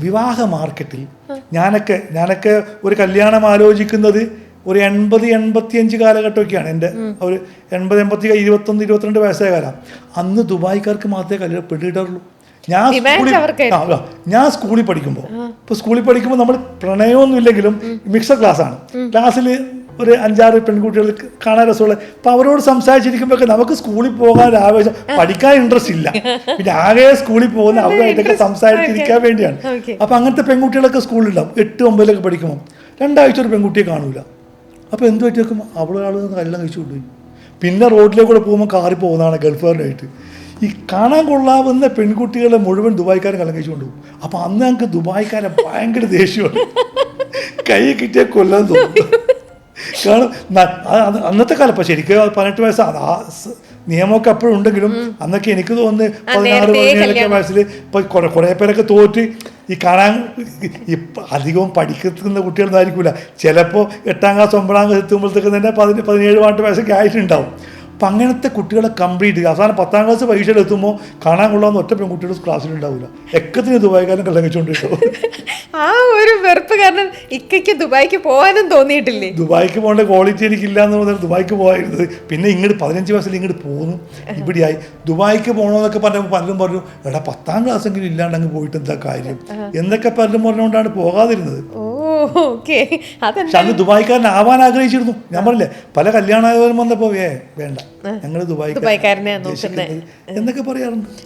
വിവാഹ മാർക്കറ്റിൽ ഞാനൊക്കെ ഒരു കല്യാണം ആലോചിക്കുന്നത് ഒരു 80-85 കാലഘട്ടമൊക്കെയാണ്. എൻ്റെ ഒരു 80-81 22 വയസ്സായ കാലം. അന്ന് ദുബായ്ക്കാർക്ക് മാത്രമേ കല്യാണം പെട്ടിട്ടുള്ളൂ. ഞാൻ സ്കൂളിൽ പഠിക്കുമ്പോൾ നമ്മൾ പ്രണയമൊന്നും ഇല്ലെങ്കിലും മിക്സഡ് ക്ലാസ്സാണ്. ക്ലാസ്സിൽ ഒരു 5-6 പെൺകുട്ടികൾ കാണാൻ രസമുള്ള. അപ്പോൾ അവരോട് സംസാരിച്ചിരിക്കുമ്പോഴൊക്കെ നമുക്ക് സ്കൂളിൽ പോകാൻ ആവേശം, പഠിക്കാൻ ഇൻട്രസ്റ്റ് ഇല്ല. പിന്നെ ആകെ സ്കൂളിൽ പോകുന്ന അവരുമായിട്ടൊക്കെ സംസാരിച്ചിരിക്കാൻ വേണ്ടിയാണ്. അപ്പോൾ അങ്ങനത്തെ പെൺകുട്ടികളൊക്കെ സ്കൂളിലുണ്ടാവും. 8-9 പഠിക്കുമ്പോൾ 2 ആഴ്ച ഒരു പെൺകുട്ടിയെ കാണൂല. അപ്പോൾ എന്ത് പറ്റി വെക്കും, അവളൊരാൾ കല്യാണം കഴിച്ചു കൊണ്ടുപോയി. പിന്നെ റോഡിലേക്കൂടെ പോകുമ്പോൾ കാറിൽ പോകുന്നതാണ് ഗൾഫുകാരനായിട്ട്. ഈ കാണാൻ കൊള്ളാവുന്ന പെൺകുട്ടികളെ മുഴുവൻ ദുബായ്ക്കാരൻ കല്യാണം കഴിച്ചു കൊണ്ടുപോകും. അപ്പോൾ അന്ന് ഞങ്ങൾക്ക് ദുബായ്ക്കാരെ ഭയങ്കര ദേഷ്യമാണ്. കൈ കിട്ടിയ കൊല്ലാൻ തോന്നും. കാരണം അന്നത്തെ കാലം ഇപ്പം ശരിക്കും 18 വയസ്സാണ് ആ നിയമമൊക്കെ അപ്പോഴും ഉണ്ടെങ്കിലും അന്നൊക്കെ എനിക്ക് തോന്നുന്നു 16-17 വയസ്സിൽ ഇപ്പം കുറേ പേരൊക്കെ തോറ്റ് ഈ കാണാൻ അധികവും പഠിക്കുന്ന കുട്ടികളൊന്നും ആയിരിക്കില്ല. ചിലപ്പോൾ 8ാം ക്ലാസ് 9ാം ക്ലാസ് എത്തുമ്പോഴത്തേക്ക് തന്നെ 17-18 വയസ്സൊക്കെ ആയിട്ടുണ്ടാവും. അപ്പം അങ്ങനത്തെ കുട്ടികളെ കംപ്ലീറ്റ് അവസാനം 10ാം ക്ലാസ് പരീക്ഷയിൽ എത്തുമ്പോൾ കാണാൻ കൊള്ളാവുന്ന ഒറ്റ പെൺകുട്ടികൾ ക്ലാസ്സിലുണ്ടാവില്ല. എക്കത്തിന് ദുബായ്ക്കാരൻ കല്യാണം കഴിച്ചുകൊണ്ടിരിക്കും. ആ ഒരു വെറുപ്പ് കാരണം ഇക്കയ്ക്ക് ദുബായ്ക്ക് പോകാനും തോന്നിയിട്ടില്ലേ? ദുബായ്ക്ക് പോകേണ്ട ക്വാളിറ്റി എനിക്കില്ല എന്ന് പറഞ്ഞാൽ ദുബായ്ക്ക് പോകായിരുന്നത്. പിന്നെ ഇങ്ങോട്ട് 15 വയസ്സിൽ ഇങ്ങോട്ട് പോകുന്നു, ഇവിടെയായി. ദുബായ്ക്ക് പോകണമെന്നൊക്കെ പറഞ്ഞപ്പോൾ പലരും പറഞ്ഞു, എടാ 10ാം ക്ലാസ് എങ്കിലും ഇല്ലാണ്ട് അങ്ങ് പോയിട്ട് എന്താ കാര്യം എന്നൊക്കെ പലരും പറഞ്ഞുകൊണ്ടാണ് പോകാതിരുന്നത്. പക്ഷെ അന്ന് ദുബായ്ക്കാരനാവാൻ ആഗ്രഹിച്ചിരുന്നു. ഞാൻ പറഞ്ഞില്ലേ, പല കല്യാണം വന്നപ്പോൾ വേണ്ട, ഞങ്ങൾ ദുബായ്ക്കാരനെ എന്നൊക്കെ പറയാറുണ്ട്.